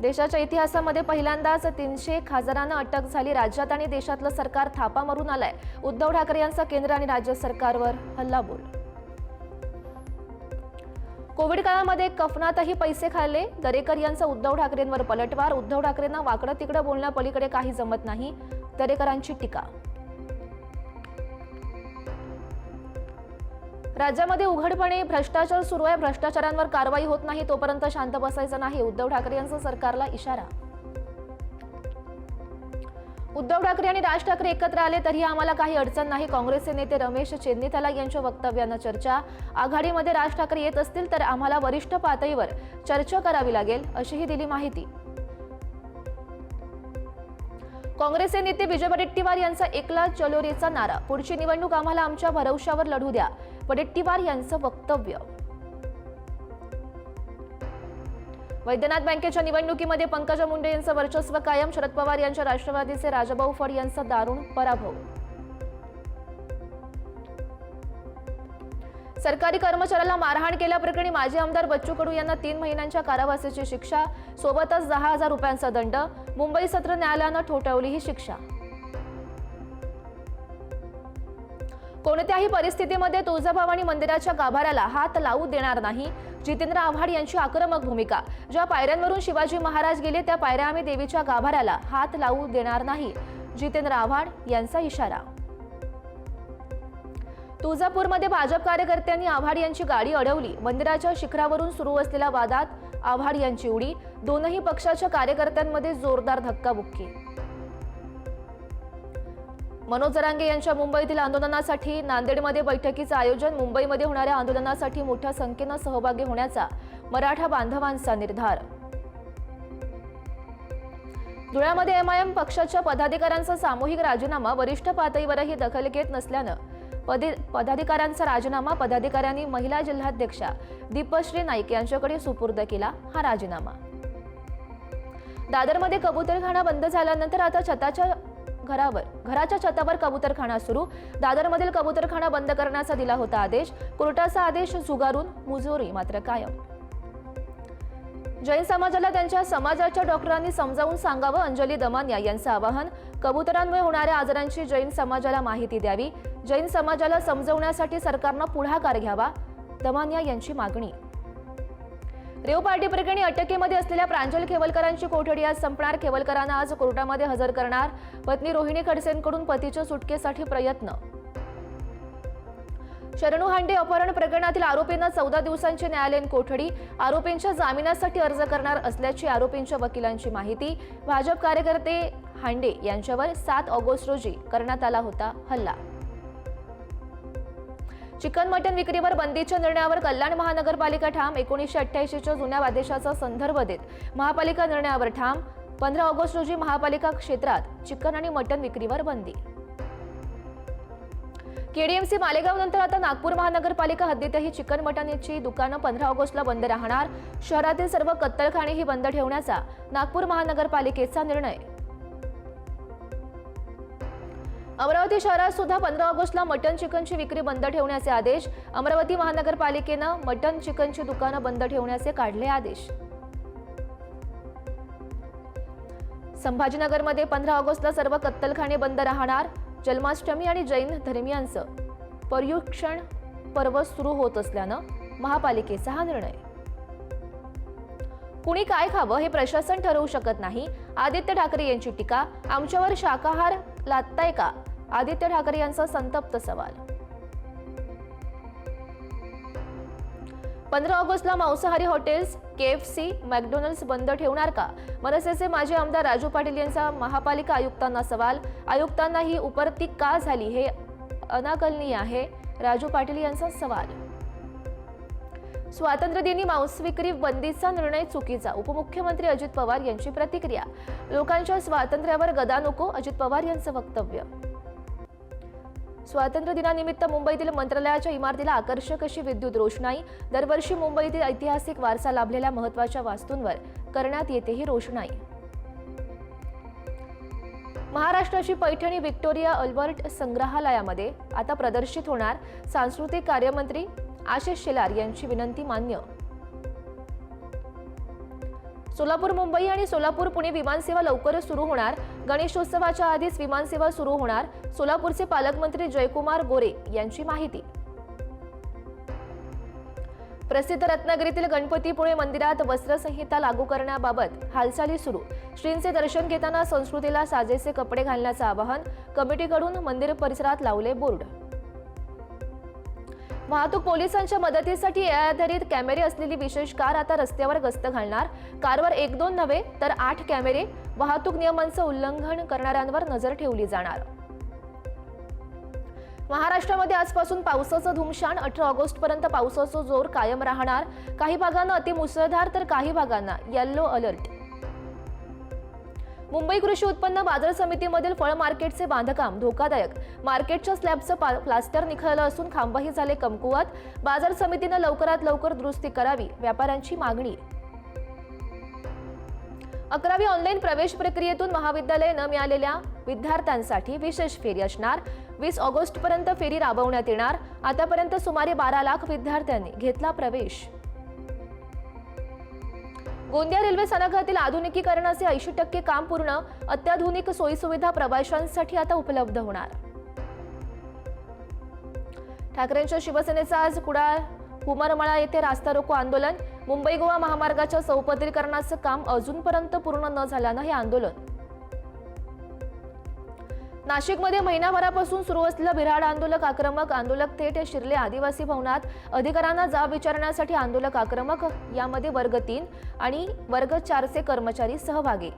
देशाच्या इतिहासामध्ये पहिल्यांदाच 300 खासदारांना अटक झाली। राज्यात आणि देशातलं सरकार थापा मारून आलंय। उद्धव ठाकरे यांचा केंद्र आणि राज्य सरकारवर हल्लाबोल। कोविड काळामध्ये कफनातही पैसे खाल्ले, दरेकर यांचा उद्धव ठाकरेंवर पलटवार। उद्धव ठाकरेंना वाकडं तिकडं बोलण्यापलीकडे काही जमत नाही, दरेकरांची टीका। राज्यामध्ये उघडपणे भ्रष्टाचार सुरू आहे, भ्रष्टाचारांवर कारवाई होत नाही तोपर्यंत शांत बसायचं नाही, उद्धव ठाकरे यांचा सरकारला इशारा। उद्धव ठाकरे आणि राज ठाकरे एकत्र आले तरी आम्हाला काही अडचण नाही, काँग्रेसचे नेते रमेश चेन्नीथाला यांच्या वक्तव्यानं चर्चा। आघाडीमध्ये राज ठाकरे येत असतील तर आम्हाला वरिष्ठ पातळीवर चर्चा करावी लागेल, अशीही दिली माहिती। काँग्रेसचे नेते विजय वडेट्टीवार यांचा एकला चलोरेचा नारा, पुढची निवडणूक आम्हाला आमच्या भरवशावर लढू द्या, वडेट्टीवार यांचं वक्तव्य। वैद्यनाथ बँकेच्या निवडणुकीमध्ये पंकजा मुंडे यांचं वर्चस्व कायम, शरद पवार यांच्या राष्ट्रवादीचे राजाभाऊ फड यांचा दारुण पराभव। सरकारी कर्मचाऱ्याला मारहाण केल्याप्रकरणी माजी आमदार बच्चू कडू यांना 3 महिन्यांच्या कारावासाची शिक्षा, सोबतच 10,000 रुपयांचा दंड। मुंबई सत्र न्यायालयानं ठोठावली ही शिक्षा। कोणत्याही परिस्थितीमध्ये तुळजाभवानी मंदिराच्या गाभाऱ्याला हात लावू देणार नाही, जितेंद्र आव्हाड यांची आक्रमक भूमिका। ज्या पायऱ्यांवरून शिवाजी महाराज गेले त्या पायऱ्या आम्ही देवीच्या गाभाऱ्याला हात लावू देणार नाही, जितेंद्र आव्हाड यांचा इशारा। तुळजापूरमध्ये भाजप कार्यकर्त्यांनी आव्हाड यांची गाडी अडवली, मंदिराच्या शिखरावरून सुरू असलेल्या वादात आव्हाड यांची उडी, दोनही पक्षाच्या कार्यकर्त्यांमध्ये जोरदार धक्काबुक्की। मनोज जरांगे यांच्या मुंबईतील आंदोलनासाठी नांदेडमध्ये बैठकीचं आयोजन, मुंबईमध्ये होणाऱ्या आंदोलनासाठी मोठ्या संख्येनं सहभागी होण्याचा मराठा बांधवांचा निर्धार। धुळ्यामध्ये एमआयएम पक्षाच्या पदाधिकाऱ्यांचा सामूहिक राजीनामा, वरिष्ठ पातळीवरही दखल घेत नसल्यानं पदाधिकाऱ्यांचा राजीनामा, पदाधिकाऱ्यांनी महिला जिल्हाध्यक्षा दीपश्री नाईक यांच्याकडे सुपूर्द केला हा राजीनामा। दादरमध्ये कबूतरखाना बंद झाल्यानंतर आता घराच्या छतावर कबूतरखाना सुरू, दादरमधील कबूतरखाना बंद करण्याचा दिला होता आदेश, कोर्टाचा आदेश झुगारून मुजोरी मात्र कायम। जैन समाजाला त्यांच्या समाजाच्या डॉक्टरांनी समजावून सांगावं, अंजली दमानिया यांचं आवाहन। कबुतरांमुळे होणाऱ्या आजारांची जैन समाजाला माहिती द्यावी, जैन समाजाला समजवण्यासाठी सरकारनं पुढाकार घ्यावा, दमानिया यांची मागणी। रेव पार्टी प्रकरणी अटकेमध्ये असलेल्या प्रांजल खेवलकरांची कोठडी आज संपणार, खेवलकरांना आज कोर्टामध्ये हजर करणार। पत्नी रोहिणी खडसेंकडून पतीच्या सुटकेसाठी प्रयत्न। शरणू हांडे अपहरण प्रकरणातील आरोपींना 14 दिवसांची न्यायालयीन कोठडी, आरोपींच्या जामिनासाठी अर्ज करणार असल्याची आरोपींच्या वकिलांची माहिती। भाजप कार्यकर्ते हांडे यांच्यावर 7 ऑगस्ट रोजी करण्यात आला होता हल्ला। चिकन मटन विक्रीवर बंदीच्या निर्णयावर कल्याण महानगरपालिका ठाम, 1988च्या जुन्या आदेशाचा संदर्भ देत महापालिका निर्णयावर ठाम। 15 ऑगस्ट रोजी महापालिका क्षेत्रात चिकन आणि मटन विक्रीवर बंदी। केडीएमसी मालेगाव नंतर आता नागपूर महानगरपालिका हद्दीतही चिकन मटनची दुकानं 15 ऑगस्टला बंद राहणार, शहरातील सर्व कत्तलखानेही बंद ठेवण्याचा नागपूर महानगरपालिकेचा निर्णय। अमरावती शहरात सुद्धा 15 ऑगस्टला मटन चिकनची विक्री बंद ठेवण्याचे आदेश, अमरावती महानगरपालिकेनं मटन चिकनची दुकानं बंद ठेवण्याचे काढले आदेश। संभाजीनगरमध्ये 15 ऑगस्टला सर्व कत्तलखाने बंद राहणार, जन्माष्टमी आणि जैन धर्मियांचं पर्युषण पर्व सुरू होत असल्यानं महापालिकेचा हा निर्णय। कुणी काय खावं हे प्रशासन ठरवू शकत नाही, आदित्य ठाकरे यांची टीका। आमच्यावर शाकाहार लादताय का, आदित्य ठाकरे यांचा संतप्त सवाल। 15 ऑगस्टला मांसाहारी हॉटेल्स, KFC, मॅकडोनल्ड्स बंद ठेवणार का, मनसेचे माजी आमदार राजू पाटील यांचा महापालिका आयुक्तांना सवाल। आयुक्तांना ही उपरती का झाली हे अनाकलनीय आहे, राजू पाटील यांचा सवाल। स्वातंत्र्यदिनी मांस विक्री बंदीचा निर्णय चुकीचा, उपमुख्यमंत्री अजित पवार यांची प्रतिक्रिया। लोकांच्या स्वातंत्र्यावर गदा नको, अजित पवार यांचं वक्तव्य। स्वातंत्र्य दिनानिमित्त मुंबईतील मंत्रालयाच्या इमारतीला आकर्षक अशी विद्युत रोषणाई, दरवर्षी मुंबईतील ऐतिहासिक वारसा लाभलेल्या महत्त्वाच्या वास्तूंवर करण्यात येते ही रोषणाई। महाराष्ट्राची पैठणी व्हिक्टोरिया अल्बर्ट संग्रहालयामध्ये आता प्रदर्शित होणार, सांस्कृतिक कार्यमंत्री आशिष शेलार यांची विनंती मान्य। सोलापूर मुंबई आणि सोलापूर पुणे विमानसेवा लवकरच सुरू होणार. गणेशोत्सवाच्या आधीच विमानसेवा सुरू होणार. सोलापूरचे पालकमंत्री जयकुमार गोरे यांची माहिती. प्रसिद्ध रत्नागिरीतील गणपतीपुळे मंदिरात वस्त्रसंहिता लागू करण्याबाबत हालचाली सुरू. श्रींचे दर्शन घेताना संस्कृतीला साजेसे कपडे घालण्याचं आवाहन. कमिटीकडून मंदिर परिसरात लावले बोर्ड. वाहतूक पोलिसांच्या मदतीसाठी AI आधारित कॅमेरे असलेली विशेष कार आता रस्त्यावर गस्त घालणार. कारवर 1-2 नव्हे तर 8 कॅमेरे. वाहतूक नियमांचं उल्लंघन करणाऱ्यांवर नजर ठेवली जाणार. महाराष्ट्रामध्ये आजपासून पावसाचं धुमशान. 18 ऑगस्टपर्यंत पावसाचा जोर कायम राहणार. काही भागांना अतिमुसळधार तर काही भागांना येलो अलर्ट. मुंबई कृषी उत्पन्न बाजार समितीमधील फळ मार्केटचे बांधकाम धोकादायक. मार्केटच्या स्लॅबचं प्लास्टर निखळलं असून खांबही झाले कमकुवत. बाजार समितीनं लवकरात लवकर दुरुस्ती करावी, व्यापाऱ्यांची मागणी. 11वी ऑनलाईन प्रवेश प्रक्रियेतून महाविद्यालय न मिळालेल्या विद्यार्थ्यांसाठी विशेष फेरी असणार. 20 ऑगस्टपर्यंत फेरी राबवण्यात येणार. आतापर्यंत सुमारे 12 लाख विद्यार्थ्यांनी घेतला प्रवेश. गोंदिया रेल्वे स्थानकातील आधुनिकीकरणाचे 80% काम पूर्ण. अत्याधुनिक सोयीसुविधा प्रवाशांसाठी आता उपलब्ध होणार. ठाकरेंच्या शिवसेनेचं आज कुडाळ हुमरमळा येथे रास्ता रोको आंदोलन. मुंबई गोवा महामार्गाच्या चौपदरीकरणाचं काम अजूनपर्यंत पूर्ण न झाल्यानं हे आंदोलन. नाशिकमध्ये महिनाभरापासून सुरू असलेलं बिऱ्हाड आंदोलक आक्रमक. आंदोलक थेट शिरले आदिवासी भवनात. अधिकाऱ्यांना जाब विचारण्यासाठी आंदोलक आक्रमक. यामध्ये वर्ग 3 आणि वर्ग 4चे कर्मचारी सहभागी.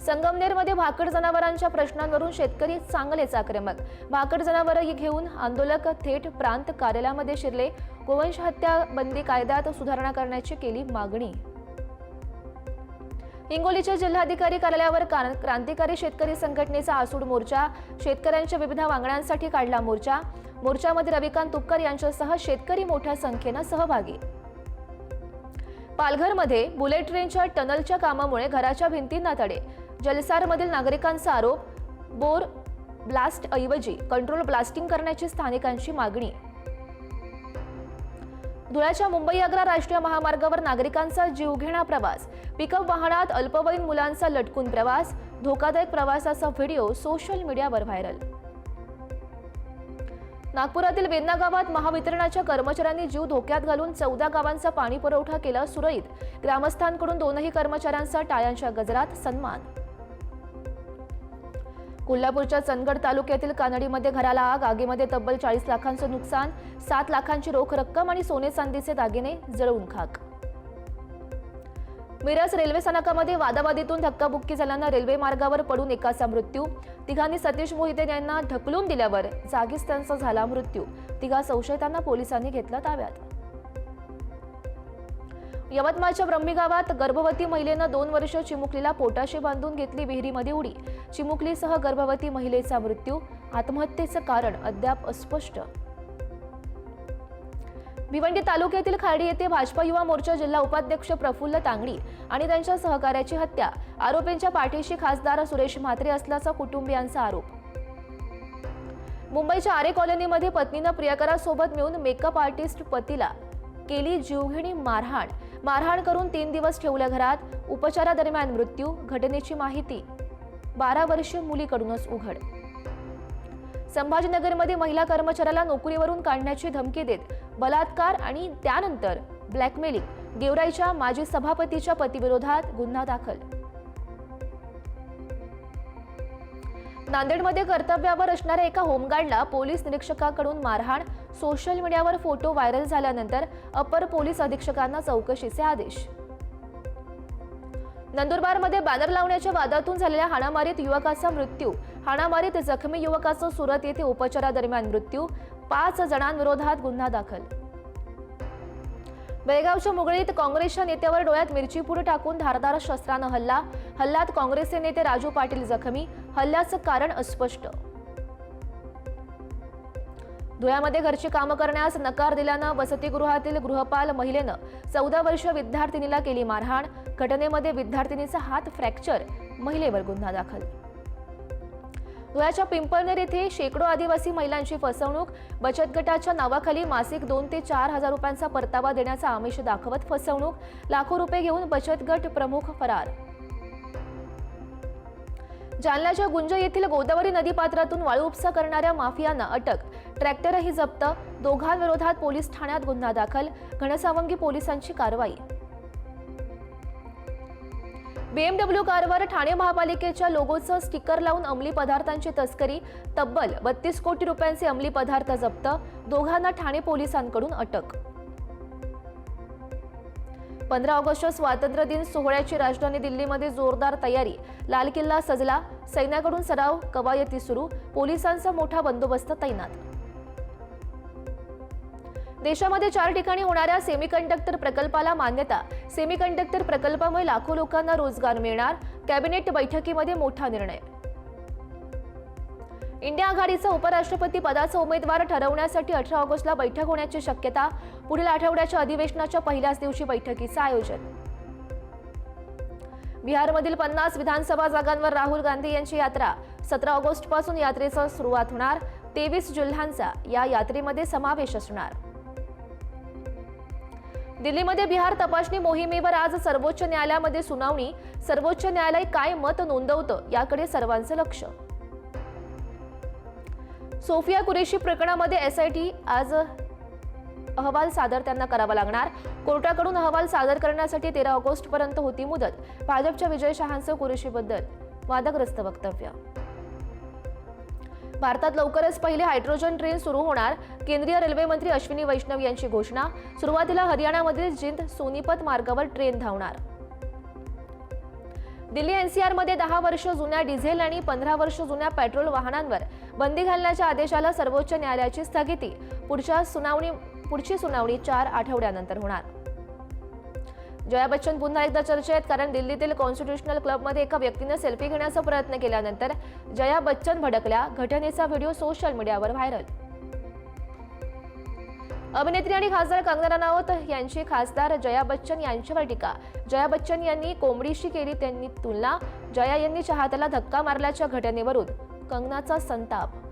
संगमनेरमध्ये भाकड जनावरांच्या प्रश्नांवरून शेतकरी चांगलेच आक्रमक. भाकड जनावरं घेऊन आंदोलक थेट प्रांत कार्यालयामध्ये शिरले. गोवंश हत्या बंदी कायद्यात सुधारणा करण्याची केली मागणी. हिंगोलीच्या जिल्हाधिकारी कार्यालयावर क्रांतिकारी शेतकरी संघटनेचा आसूड मोर्चा. शेतकऱ्यांच्या विविध मागण्यांसाठी काढला मोर्चा. मोर्चामध्ये रविकांत तुपकर यांच्यासह शेतकरी मोठ्या संख्येनं सहभागी. पालघरमध्ये बुलेट ट्रेनच्या टनलच्या कामामुळे घराच्या भिंतींना तडे. जलसारमधील नागरिकांचा आरोप. बोर ब्लास्ट ऐवजी कंट्रोल ब्लास्टिंग करण्याची स्थानिकांची मागणी. धुळ्याच्या मुंबई आग्रा राष्ट्रीय महामार्गावर नागरिकांचा जीवघेणा प्रवास. पिकअप वाहनात अल्पवयीन मुलांचा लटकून प्रवास. धोकादायक प्रवासाचा व्हिडिओ सोशल मीडियावर व्हायरल. नागपुरातील वेन्ना गावात महावितरणाच्या कर्मचाऱ्यांनी जीव धोक्यात घालून 14 गावांचा पाणी पुरवठा केला सुरळीत. ग्रामस्थांकडून 2ही कर्मचाऱ्यांचा टाळ्यांच्या गजरात सन्मान. कोल्हापूरच्या चंदगड तालुक्यातील कानडीमध्ये घराला आग. आगीमध्ये तब्बल 40 लाखांचं नुकसान. 7 लाखांची रोख रक्कम आणि सोने चांदीचे दागिने जळून खाक. मिरज रेल्वे स्थानकामध्ये वादावादीतून धक्काबुक्की झाल्यानं रेल्वे मार्गावर पडून एकाचा मृत्यू. तिघांनी सतीश मोहिते यांना ढकलून दिल्यावर जागीच त्यांचा झाला मृत्यू. तिघा संशयितांना पोलिसांनी घेतलं ताब्यात. यवतमाळच्या ब्रह्मी गावात गर्भवती महिलेनं 2 वर्ष चिमुकलीला पोटाशी बांधून घेतली. विहिरीमध्ये उडी. चिमुकलीसह गर्भवती महिलेचा मृत्यू. आत्महत्येचं कारण अद्याप अस्पष्ट. भिवंडी तालुक्यातील खार्डी येथे भाजपा युवा मोर्चा जिल्हा उपाध्यक्ष प्रफुल्ल तांगडी आणि त्यांच्या सहकाऱ्याची हत्या. आरोपींच्या पाठीशी खासदार सुरेश म्हात्रे असल्याचा कुटुंबियांचा आरोप. मुंबईच्या आरे कॉलनीमध्ये पत्नीनं प्रियकरासोबत मिळून मेकअप आर्टिस्ट पतीला केली जीवघेणी मारहाण. मारहाण करून 3 दिवस ठेवल्या घरात. उपचारादरम्यान मृत्यू. घटनेची माहिती 12 वर्षीय मुलीकडूनच उघड. संभाजीनगरमध्ये महिला कर्मचाऱ्याला नोकरीवरून काढण्याची धमकी देत बलात्कार आणि त्यानंतर ब्लॅकमेलिंग. गेवराईच्या माजी सभापतीच्या पतीविरोधात गुन्हा दाखल. नांदेडमध्ये कर्तव्यावर असणाऱ्या एका होमगार्डला पोलीस निरीक्षकाकडून मारहाण. सोशल मीडियावर फोटो व्हायरल झाल्यानंतर अपर पोलीस अधीक्षकांना चौकशीचे आदेश. नंदुरबारमध्ये बॅनर लावण्याच्या वादातून झालेल्या हाणामारीत युवकाचा मृत्यू. हाणामारीत जखमी युवकाचा सुरत येथे उपचारादरम्यान मृत्यू. 5 जणांविरोधात गुन्हा दाखल. बेळगावच्या मुगळीत काँग्रेसच्या नेत्यावर डोळ्यात मिरची पूड टाकून धारदार शस्त्रानं हल्ला. हल्ल्यात काँग्रेसचे नेते राजू पाटील जखमी. हल्ल्याचं कारण अस्पष्ट. धुळ्यामध्ये घरची कामं करण्यास नकार दिल्यानं वसतिगृहातील गृहपाल महिलेनं 14 वर्षीय विद्यार्थिनीला केली मारहाण. घटनेमध्ये विद्यार्थिनीचा हात फ्रॅक्चर. महिलेवर गुन्हा दाखल. धुळ्याच्या पिंपळनेर येथे शेकडो आदिवासी महिलांची फसवणूक. बचत गटाच्या नावाखाली मासिक 2 ते 4 हजार रुपयांचा परतावा देण्याचा आमिष दाखवत फसवणूक. लाखो रुपये घेऊन बचत गट प्रमुख फरार. जालन्याच्या गुंज येथील गोदावरी नदीपात्रातून वाळू उपसा करणाऱ्या माफियांना अटक. ट्रॅक्टरही जप्त. दोघांविरोधात पोलीस ठाण्यात गुन्हा दाखल. घनसावंगी पोलिसांची कारवाई. BMW कारवर ठाणे महापालिकेच्या लोगोचं स्टिकर लावून अंमली पदार्थांची तस्करी. तब्बल 32 कोटी रुपयांचे अंमली पदार्थ जप्त. दोघांना ठाणे पोलिसांकडून अटक. 15 ऑगस्ट स्वातंत्र्य दिन सोहळ्याची राजधानी दिल्लीमध्ये जोरदार तयारी. लाल किल्ला सजला. सैन्याकडून सराव कवायती सुरू. पोलिसांचा मोठा बंदोबस्त तैनात. देशामध्ये 4 ठिकाणी होणाऱ्या सेमीकंडक्टर प्रकल्पाला मान्यता. सेमीकंडक्टर प्रकल्पामुळे लाखो लोकांना रोजगार मिळणार. कॅबिनेट बैठकीमध्ये मोठा निर्णय. इंडिया आघाडीचा उपराष्ट्रपती पदाचा उमेदवार ठरवण्यासाठी 18 ऑगस्टला बैठक होण्याची शक्यता. पुढील आठवड्याच्या अधिवेशनाच्या पहिल्याच दिवशी बैठकीचं आयोजन. बिहारमधील 50 विधानसभा जागांवर राहुल गांधी यांची यात्रा. 17 ऑगस्ट पासून यात्रेचा सुरुवात होणार. 23 जिल्ह्यांचा या यात्रेमध्ये समावेश असणार. दिल्लीमध्ये बिहार तपासणी मोहिमेवर आज सर्वोच्च न्यायालयामध्ये सुनावणी. सर्वोच्च न्यायालय काय मत नोंदवतं याकडे सर्वांचं लक्ष. सोफिया कुरेशी प्रकरणामध्ये SIT आज अहवाल सादर त्यांना करावा लागणार. कोर्टाकडून अहवाल सादर करण्यासाठी 13 ऑगस्ट पर्यंत होती मुदत. भाजपच्या विजय शहांचं कुरेशीबद्दल वादग्रस्त वक्तव्य. भारतात लवकरच पहिले हायड्रोजन ट्रेन सुरू होणार. केंद्रीय रेल्वे मंत्री अश्विनी वैष्णव यांची घोषणा. सुरुवातीला हरियाणामधील जिंद सोनीपत मार्गावर ट्रेन धावणार. दिल्ली NCR मध्ये 10 वर्ष जुन्या डिझेल आणि 15 वर्ष जुन्या पेट्रोल वाहनांवर बंदी घालण्याच्या आदेशाला सर्वोच्च न्यायालयाची स्थगिती. पुढची सुनावणी 4 आठवड्यानंतर होणार. जया बच्चन पुन्हा एकदा चर्चेत, कारण दिल्लीतील कॉन्स्टिट्यूशनल क्लबमध्ये एका व्यक्तीने सेल्फी घेण्याचा प्रयत्न केल्यानंतर जया बच्चन भडकल्या. घटनेचा व्हिडिओ सोशल मीडियावर व्हायरल. अभिनेत्री आणि खासदार कंगना रनौत यांची खासदार जया बच्चन यांच्यावर टीका. जया बच्चन यांनी कोंबडीशी केली त्यांनी तुलना. जया यांनी चाहत्याला धक्का मारल्याच्या घटनेवरून कंगनाचा संताप.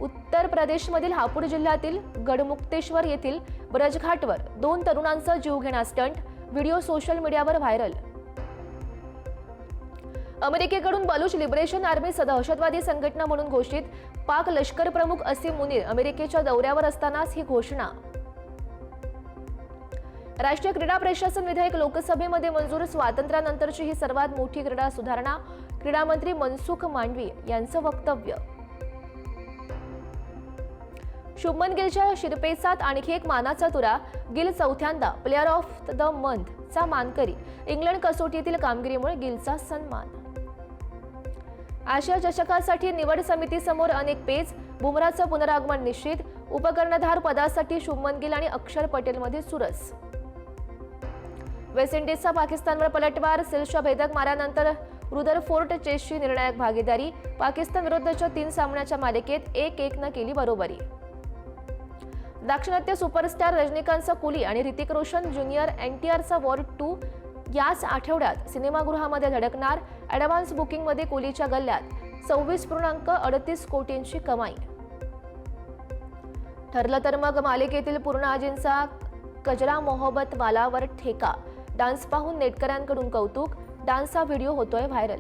उत्तर प्रदेशमधील हापूर जिल्ह्यातील गडमुक्तेश्वर येथील ब्रजघाटवर 2 तरुणांचा जीवघेणा स्टंट. व्हिडिओ सोशल मीडियावर व्हायरल. अमेरिकेकडून बलूच लिबरेशन आर्मी दहशतवादी संघटना म्हणून घोषित. पाक लष्कर प्रमुख असीम मुनीर अमेरिकेच्या दौऱ्यावर असतानाच ही घोषणा. राष्ट्रीय क्रीडा प्रशासन विधेयक लोकसभेमध्ये मंजूर. स्वातंत्र्यानंतरची ही सर्वात मोठी क्रीडा सुधारणा. क्रीडा मंत्री मनसुख मांडवी यांचं वक्तव्य. शुभमन गिलच्या शिरपेचात आणखी एक मानाचा तुरा. गिल चौथ्यांदा प्लेअर ऑफ द मंथ चा मानकरी. इंग्लंड कसोटीतील कामगिरीमुळे गिलचा सन्मान. आशिया चषकासाठी निवड समितीसमोर अनेक पेच. बुमराचं पुनरागमन निश्चित. उपकर्णधार पदासाठी शुभमन गिल आणि अक्षर पटेलमध्ये चुरस. वेस्ट इंडिजचा पाकिस्तानवर पलटवार. सिल्सच्या भेदक माऱ्यानंतर रुदरफोर्ड चेसची निर्णायक भागीदारी. पाकिस्तान विरुद्धच्या 3 सामन्याच्या मालिकेत 1-1 केली बरोबरी. दाक्षिणात्य सुपरस्टार रजनीकांतचा कुली आणि ऋतिक रोशन ज्युनियर NTRचा वॉर 2 याच आठवड्यात सिनेमागृहामध्ये धडकणार. ॲडव्हान्स बुकिंगमध्ये कुलीच्या गल्ल्यात 26.38 कोटींची कमाई. ठरलं तर मग मालिकेतील पूर्ण आजींचा कजरा मोहब्बत वालावर ठेका. डान्स पाहून नेटकऱ्यांकडून कौतुक. डान्सचा व्हिडिओ होतोय व्हायरल.